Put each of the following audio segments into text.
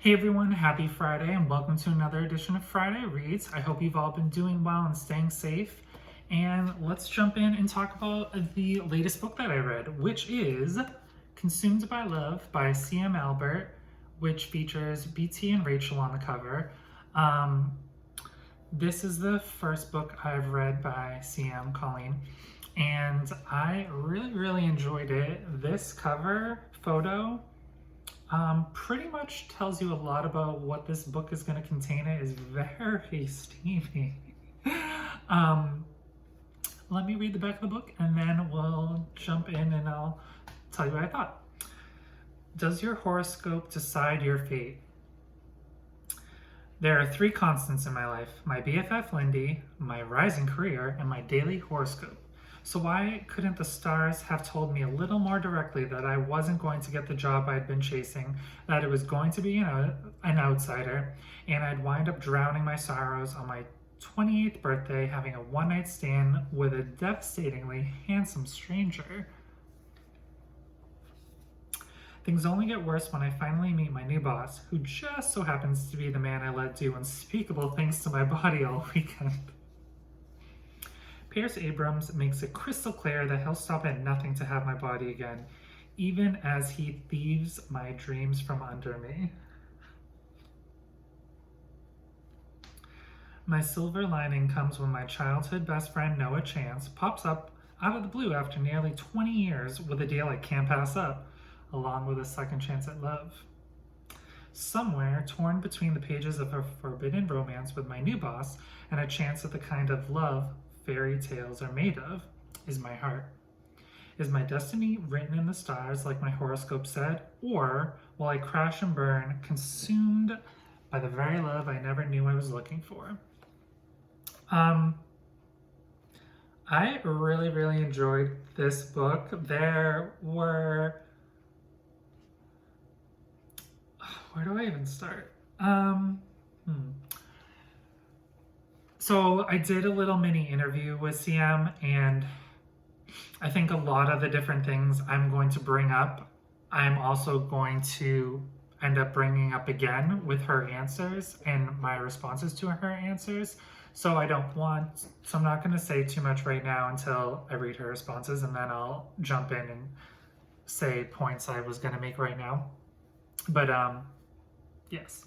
Hey everyone, happy Friday and welcome to another edition of Friday Reads. I hope you've all been doing well and staying safe. And let's jump in and talk about the latest book that I read, which is Consumed by Love by C.M. Albert, which features BT and Rachael on the cover. This is the first book I've read by C.M. Colleen, and I really enjoyed it. This cover photo pretty much tells you a lot about what this book is going to contain. It is very steamy. Let me read the back of the book and then we'll jump in and I'll tell you what I thought. Does your horoscope decide your fate? There are 3 constants in my life: my BFF Lindy, my rising career, and my daily horoscope. So why couldn't the stars have told me a little more directly that I wasn't going to get the job I'd been chasing, that it was going to be an outsider, and I'd wind up drowning my sorrows on my 28th birthday having a one-night stand with a devastatingly handsome stranger? Things only get worse when I finally meet my new boss, who just so happens to be the man I let do unspeakable things to my body all weekend. Abrams makes it crystal clear that he'll stop at nothing to have my body again, even as he thieves my dreams from under me. My silver lining comes when my childhood best friend Noah Chance pops up out of the blue after nearly 20 years with a deal I can't pass up, along with a second chance at love. Somewhere torn between the pages of a forbidden romance with my new boss and a chance at the kind of love fairy tales are made of, is my heart. Is my destiny written in the stars like my horoscope said, or will I crash and burn, consumed by the very love I never knew I was looking for? I really enjoyed this book. There were... Where do I even start? So I did a little mini interview with CM, and I think a lot of the different things I'm going to bring up, I'm also going to end up bringing up again with her answers and my responses to her answers. So I'm not going to say too much right now until I read her responses, and then I'll jump in and say points I was going to make right now. But yes.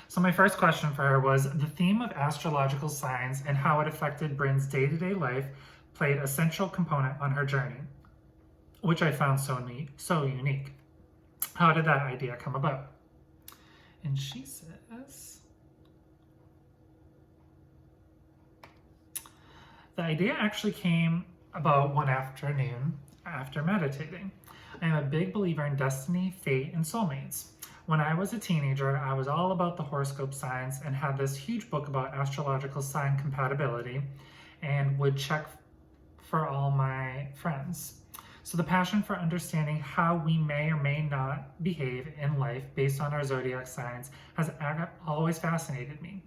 So my first question for her was, the theme of astrological signs and how it affected Brynn's day-to-day life played a central component on her journey, which I found so unique. How did that idea come about? And she says, the idea actually came about one afternoon after meditating. I am a big believer in destiny, fate, and soulmates. When I was a teenager, I was all about the horoscope signs and had this huge book about astrological sign compatibility and would check for all my friends. So the passion for understanding how we may or may not behave in life based on our zodiac signs has always fascinated me.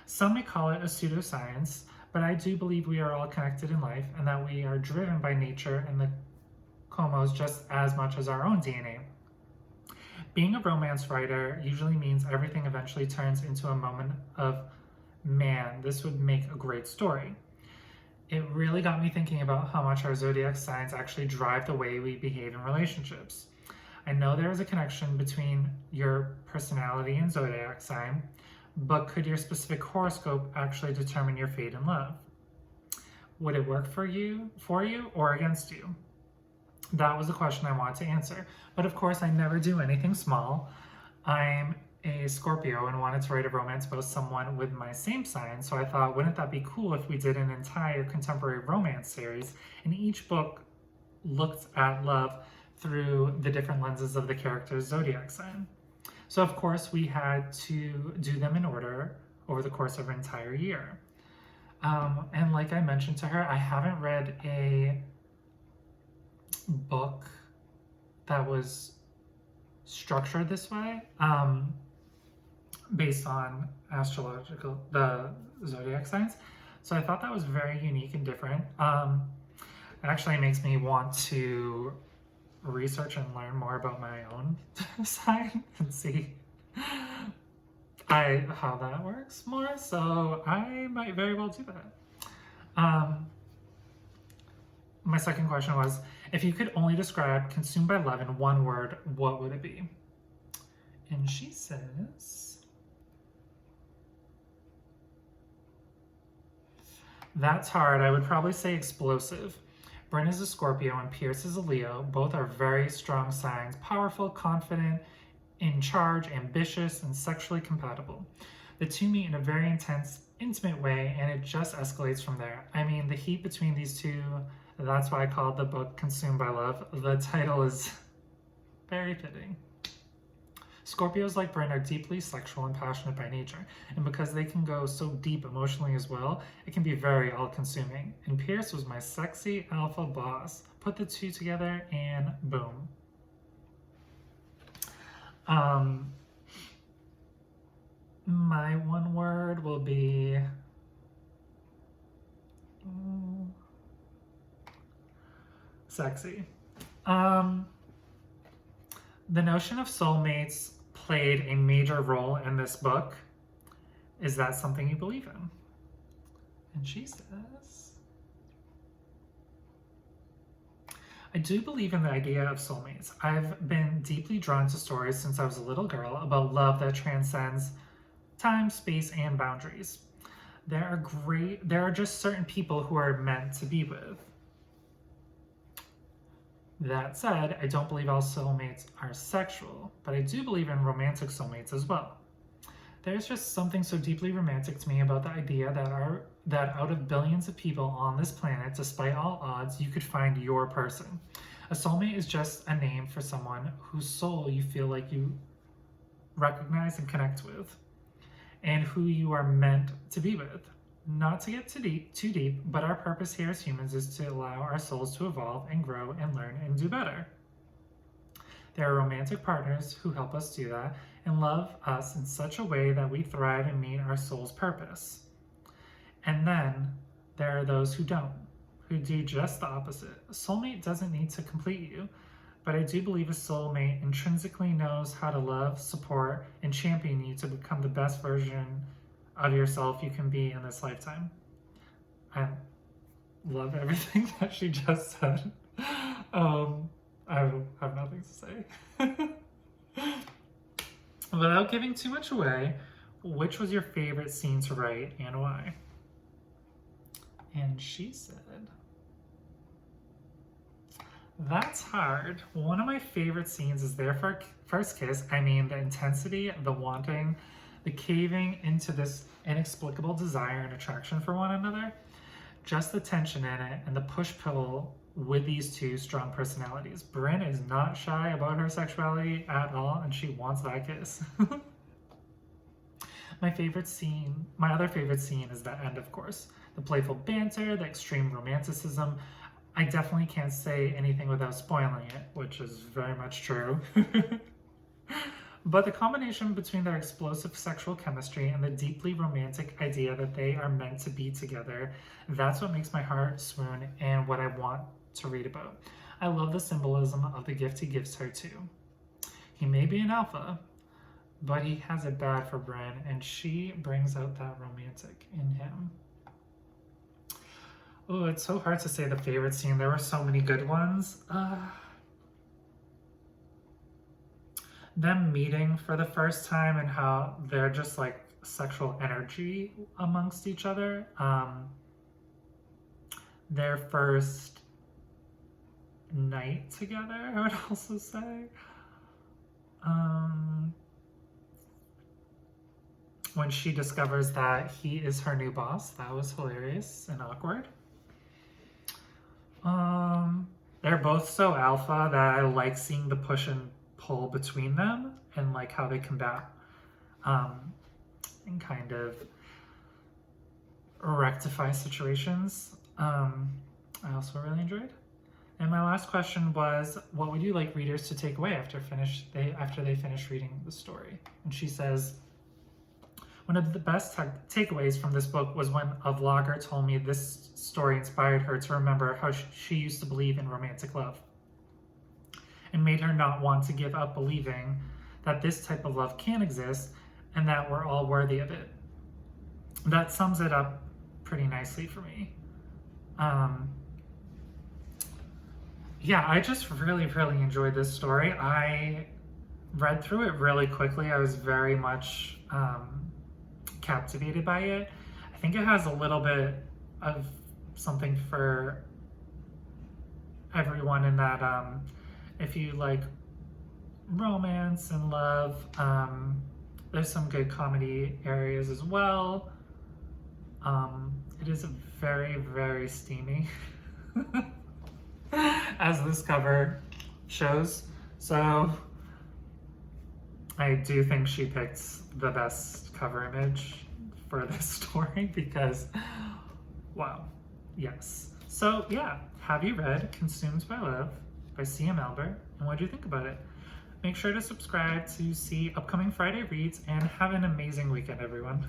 Some may call it a pseudoscience, but I do believe we are all connected in life and that we are driven by nature and the cosmos just as much as our own DNA. Being a romance writer usually means everything eventually turns into a moment of, man, this would make a great story. It really got me thinking about how much our zodiac signs actually drive the way we behave in relationships. I know there is a connection between your personality and zodiac sign, but could your specific horoscope actually determine your fate in love? Would it work for you or against you? That was the question I wanted to answer. But of course, I never do anything small. I'm a Scorpio and wanted to write a romance about someone with my same sign, so I thought, wouldn't that be cool if we did an entire contemporary romance series, and each book looked at love through the different lenses of the character's zodiac sign. So of course, we had to do them in order over the course of an entire year. And like I mentioned to her, I haven't read a book that was structured this way, based on the zodiac signs. So I thought that was very unique and different. It actually makes me want to research and learn more about my own sign and see how that works more, so I might very well do that. My second question was, if you could only describe consumed by love in one word, what would it be? And she says, that's hard. I would probably say explosive. Brynn is a Scorpio and Pierce is a Leo. Both are very strong signs, powerful, confident, in charge, ambitious, and sexually compatible. The two meet in a very intense, intimate way, and it just escalates from there. I mean, the heat between these two, that's why I called the book Consumed by Love. The title is very fitting. Scorpios like Brynn are deeply sexual and passionate by nature, and because they can go so deep emotionally as well, it can be very all-consuming. And Pierce was my sexy alpha boss. Put the two together and boom. My one word will be sexy. The notion of soulmates played a major role in this book. Is that something you believe in? And she says, I do believe in the idea of soulmates. I've been deeply drawn to stories since I was a little girl about love that transcends time, space, and boundaries. There are just certain people who are meant to be with. That said, I don't believe all soulmates are sexual, but I do believe in romantic soulmates as well. There's just something so deeply romantic to me about the idea that out of billions of people on this planet, despite all odds, you could find your person. A soulmate is just a name for someone whose soul you feel like you recognize and connect with, and who you are meant to be with. Not to get too deep, but our purpose here as humans is to allow our souls to evolve and grow and learn and do better. There are romantic partners who help us do that and love us in such a way that we thrive and meet our soul's purpose. And then there are those who don't, who do just the opposite. A soulmate doesn't need to complete you, but I do believe a soulmate intrinsically knows how to love, support, and champion you to become the best version of yourself you can be in this lifetime. I love everything that she just said. I have nothing to say. Without giving too much away, which was your favorite scene to write and why? And she said, that's hard. One of my favorite scenes is their first kiss. I mean, the intensity, the wanting, the caving into this inexplicable desire and attraction for one another. Just the tension in it and the push-pull with these two strong personalities. Brynn is not shy about her sexuality at all, and she wants that kiss. My other favorite scene is the end, of course. The playful banter, the extreme romanticism. I definitely can't say anything without spoiling it, which is very much true. But the combination between their explosive sexual chemistry and the deeply romantic idea that they are meant to be together, that's what makes my heart swoon and what I want to read about. I love the symbolism of the gift he gives her too. He may be an alpha, but he has it bad for Brynn, and she brings out that romantic in him. Oh, it's so hard to say the favorite scene. There were so many good ones. Them meeting for the first time and how they're just like sexual energy amongst each other. Their first night together, I would also say. When she discovers that he is her new boss, that was hilarious and awkward. They're both so alpha that I like seeing the push and pull between them and like how they combat and kind of rectify situations. I also really enjoyed. And my last question was, what would you like readers to take away after they finish reading the story? And she says, one of the best takeaways from this book was when a vlogger told me this story inspired her to remember how she used to believe in romantic love and made her not want to give up believing that this type of love can exist and that we're all worthy of it. That sums it up pretty nicely for me. Yeah, I just really enjoyed this story. I read through it really quickly. I was very much captivated by it. I think it has a little bit of something for everyone in that if you like romance and love, there's some good comedy areas as well. It is very steamy as this cover shows, so I do think she picked the best cover image for this story because, wow, yes. So yeah, have you read Consumed by Love by C.M. Albert, and what do you think about it? Make sure to subscribe to see upcoming Friday reads, and have an amazing weekend, everyone.